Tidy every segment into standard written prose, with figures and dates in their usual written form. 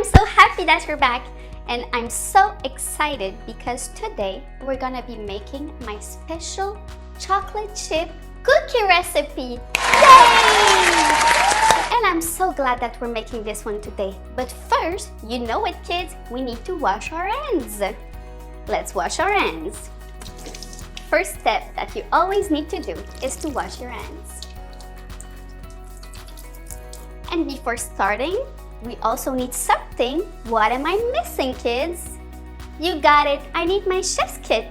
so happy that you're back, and I'm so excited because today we're gonna be making my special chocolate chip cookie recipe. Yay! And I'm so glad that we're making this one today. But first, you know what, kids? We need to wash our hands. Let's wash our hands. First step that you always need to do is to wash your hands. And before starting, we also need something. What am I missing, kids? You got it. I need my chef's kit.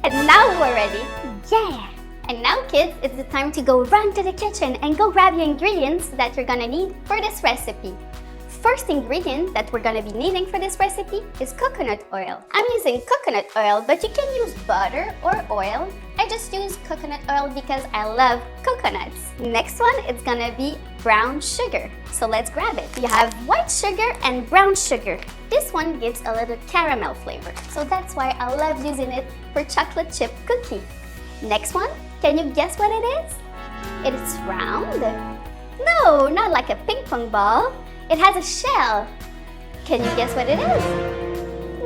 And now we're ready. Yeah! And now, kids, it's the time to go run to the kitchen and go grab your ingredients that you're gonna need for this recipe. First ingredient that we're gonna be needing for this recipe is coconut oil. I'm using coconut oil, but you can use butter or oil. I just use coconut oil because I love coconuts. Next one is gonna be brown sugar. So let's grab it. You have white sugar and brown sugar. This one gives a little caramel flavor. So that's why I love using it for chocolate chip cookie. Next one, can you guess what it is? It is round. No, not like a ping pong ball. It has a shell. Can you guess what it is?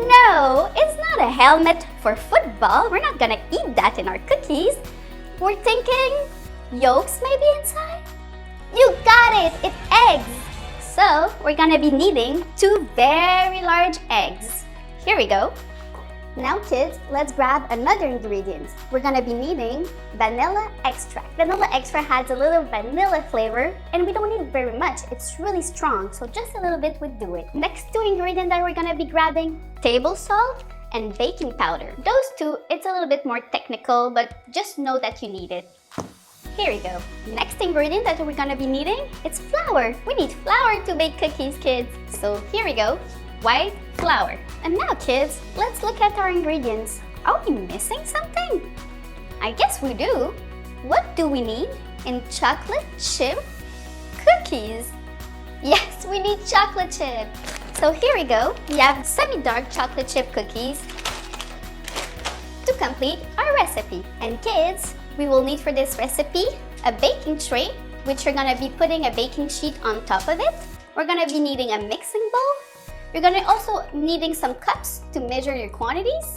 No, it's not a helmet for football. We're not gonna eat that in our cookies. We're thinking yolks maybe inside? You got it, it's eggs. So we're gonna be needing 2 very large eggs. Here we go. Now, kids, let's grab another ingredient. We're gonna be needing vanilla extract. Vanilla extract has a little vanilla flavor, and we don't need very much. It's really strong, so just a little bit would do it. Next 2 ingredients that we're gonna be grabbing, table salt and baking powder. Those 2, it's a little bit more technical, but just know that you need it. Here we go. Next ingredient that we're gonna be needing, it's flour. We need flour to bake cookies, kids. So here we go. White flour. And now, kids, let's look at our ingredients. Are we missing something? I guess we do. What do we need in chocolate chip cookies? Yes, we need chocolate chip. So here we go. We have semi-dark chocolate chip cookies to complete our recipe. And kids, we will need for this recipe a baking tray, which you're gonna be putting a baking sheet on top of it. We're gonna be needing a mixing bowl. You're gonna also needing some cups to measure your quantities,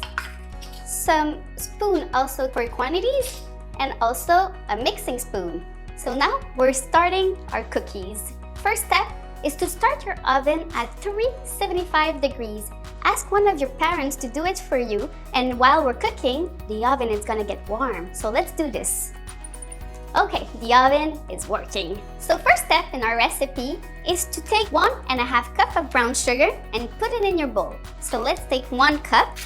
some spoon also for your quantities, and also a mixing spoon. So now we're starting our cookies. First step is to start your oven at 375 degrees. Ask one of your parents to do it for you, and while we're cooking, the oven is gonna get warm. So let's do this. Okay, the oven is working. So first step in our recipe is to take 1.5 cups of brown sugar and put it in your bowl. So let's take 1 cup.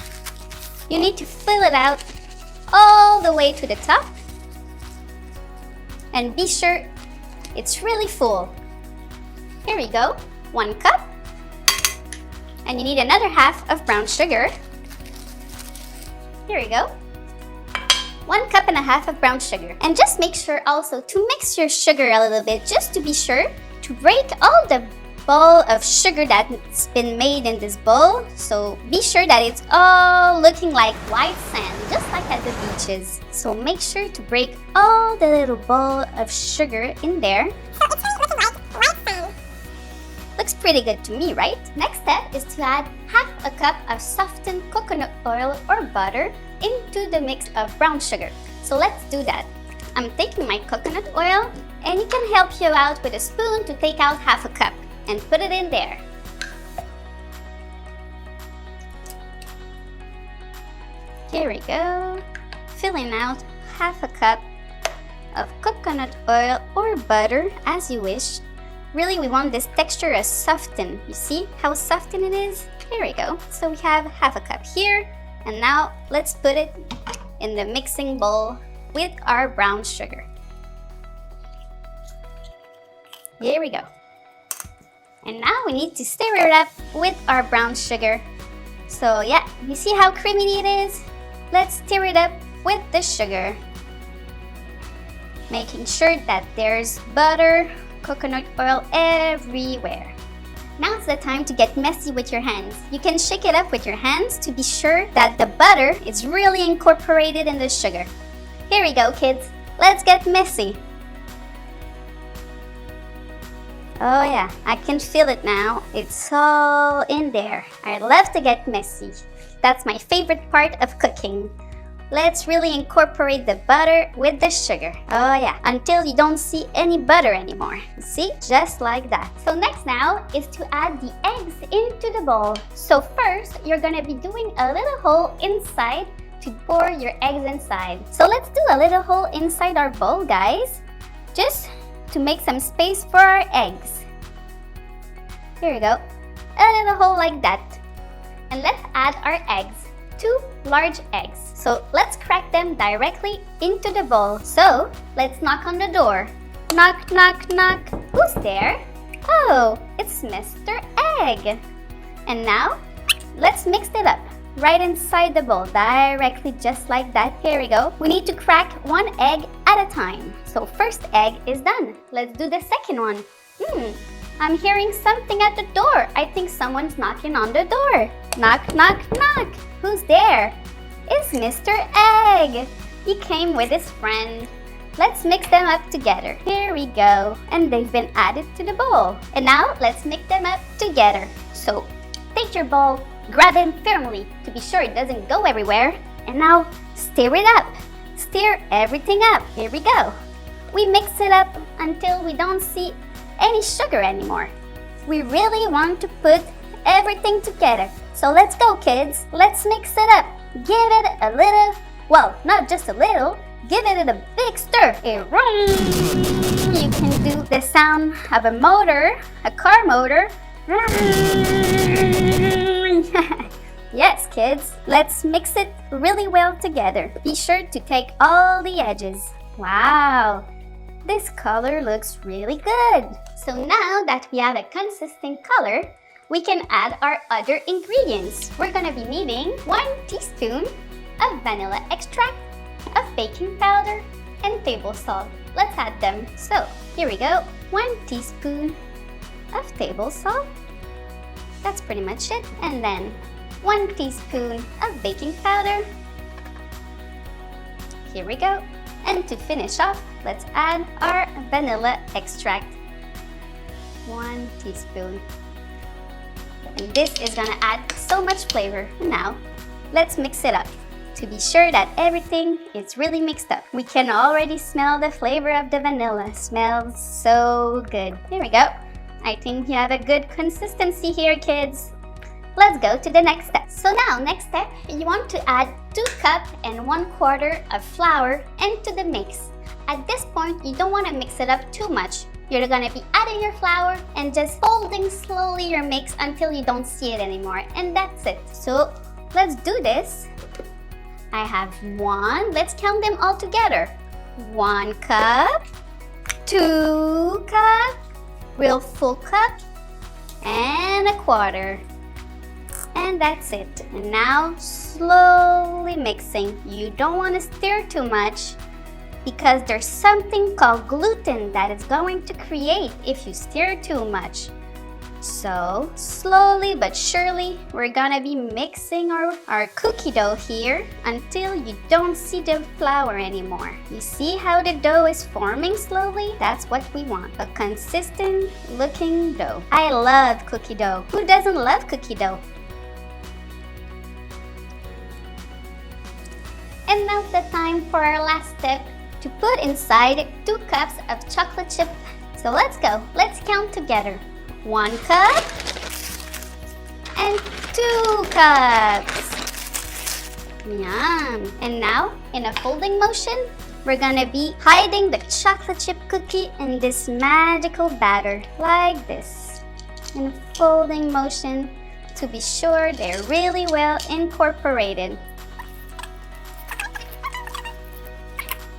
You need to fill it out all the way to the top. And be sure it's really full. Here we go, 1 cup. And you need another half of brown sugar. Here we go. 1.5 cups of brown sugar. And just make sure also to mix your sugar a little bit, just to be sure to break all the ball of sugar that's been made in this bowl. So be sure that it's all looking like white sand, just like at the beaches. So make sure to break all the little ball of sugar in there. So it's looking like white sand. Looks pretty good to me, right? Next step is to add 1/2 cup of softened coconut oil or butter into the mix of brown sugar. So let's do that. I'm taking my coconut oil, and it can help you out with a spoon to take out 1/2 cup and put it in there. Here we go. Filling out 1/2 cup of coconut oil or butter as you wish. Really, we want this texture as softened. You see how softened it is? Here we go. So we have 1/2 cup here. And now let's put it in the mixing bowl with our brown sugar. Here we go. And now we need to stir it up with our brown sugar. So yeah, you see how creamy it is? Let's stir it up with the sugar. Making sure that there's butter, coconut oil everywhere. Now it's the time to get messy with your hands. You can shake it up with your hands to be sure that the butter is really incorporated in the sugar. Here we go, kids. Let's get messy. Oh yeah, I can feel it now. It's all in there. I love to get messy. That's my favorite part of cooking. Let's really incorporate the butter with the sugar. Oh yeah, until you don't see any butter anymore. See? Just like that. So next now is to add the eggs into the bowl. So first, you're gonna be doing a little hole inside to pour your eggs inside. So let's do a little hole inside our bowl, guys. Just to make some space for our eggs. Here we go. A little hole like that. And let's add our eggs. 2 large eggs. So let's crack them directly into the bowl. So let's knock on the door. Knock, knock, knock. Who's there? Oh, it's Mr. Egg. And now let's mix it up right inside the bowl, directly just like that. Here we go. We need to crack 1 egg at a time. So first egg is done. Let's do the second one. I'm hearing something at the door. I think someone's knocking on the door. Knock, knock, knock. Who's there? It's Mr. Egg. He came with his friend. Let's mix them up together. Here we go. And they've been added to the bowl. And now let's mix them up together. So take your bowl, grab it firmly to be sure it doesn't go everywhere. And now stir it up. Stir everything up. Here we go. We mix it up until we don't see any sugar anymore. We really want to put everything together. So let's go, kids. Let's mix it up. Give it a little, well, not just a little, give it a big stir. You can do the sound of a motor, a car motor. Yes, kids. Let's mix it really well together. Be sure to take all the edges. Wow. This color looks really good. So now that we have a consistent color, we can add our other ingredients. We're gonna be needing 1 teaspoon of vanilla extract, of baking powder, and table salt. Let's add them. So here we go. 1 teaspoon of table salt. That's pretty much it. And then 1 teaspoon of baking powder. Here we go. And to finish off, let's add our vanilla extract. 1 teaspoon. And this is gonna add so much flavor. Now, let's mix it up to be sure that everything is really mixed up. We can already smell the flavor of the vanilla. Smells so good. Here we go. I think you have a good consistency here, kids. Let's go to the next step. So now, next step, you want to add 2 cups and 1/4 of flour into the mix. At this point, you don't want to mix it up too much. You're gonna be adding your flour and just folding slowly your mix until you don't see it anymore. And that's it. So let's do this. I have 1, let's count them all together. 1 cup, 2 cup, real full cup, and 1/4. And that's it. And now slowly mixing. You don't want to stir too much because there's something called gluten that is going to create if you stir too much. So slowly but surely, we're gonna be mixing our cookie dough here until you don't see the flour anymore. You see how the dough is forming slowly? That's what we want, a consistent looking dough. I love cookie dough. Who doesn't love cookie dough? And now's the time for our last step, to put inside 2 cups of chocolate chip. So let's go. Let's count together. 1 cup and 2 cups. Yum. And now, in a folding motion, we're gonna be hiding the chocolate chip cookie in this magical batter, like this. In a folding motion to be sure they're really well incorporated.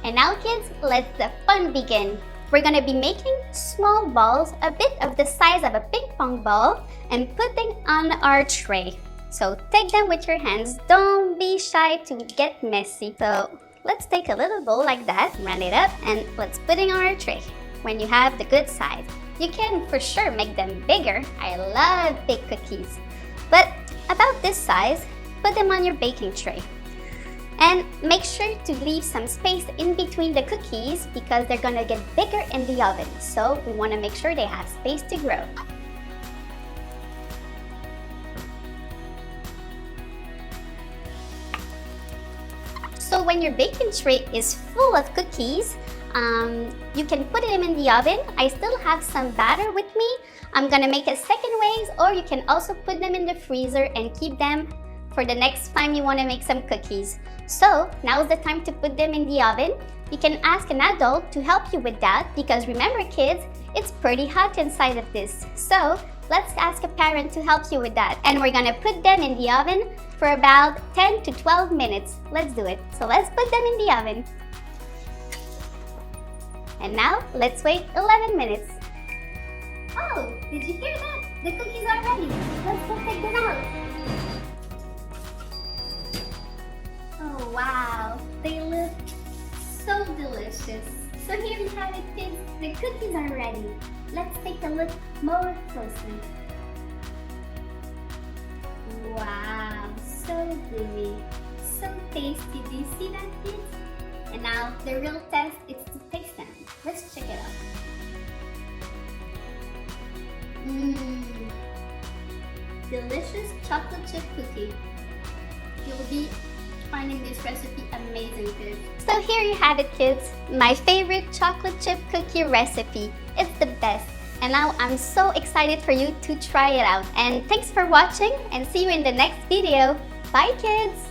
And now, kids, let the fun begin. We're gonna be making small balls, a bit of the size of a ping pong ball, and putting on our tray. So take them with your hands. Don't be shy to get messy. So let's take a little bowl like that, round it up, and let's put it on our tray. When you have the good size, you can for sure make them bigger. I love big cookies. But about this size, put them on your baking tray. And make sure to leave some space in between the cookies because they're gonna get bigger in the oven. So we wanna make sure they have space to grow. So when your baking tray is full of cookies, you can put them in the oven. I still have some batter with me. I'm gonna make a second ways, or you can also put them in the freezer and keep them for the next time you wanna make some cookies. So now's the time to put them in the oven. You can ask an adult to help you with that because remember kids, it's pretty hot inside of this. So let's ask a parent to help you with that. And we're gonna put them in the oven for about 10 to 12 minutes. Let's do it. So let's put them in the oven. And now let's wait 11 minutes. Oh, did you hear that? The cookies are ready. Let's go take them out. Oh wow, they look so delicious. So here we have it kids, the cookies are ready. Let's take a look more closely. Wow, so gooey, so tasty. Do you see that kids? And now the real test is to taste them. Let's check it out. Delicious chocolate chip cookie. You'll be finding this recipe amazing kids. So here you have it kids, my favorite chocolate chip cookie recipe. It's the best. And now I'm so excited for you to try it out. And thanks for watching and see you in the next video. Bye kids!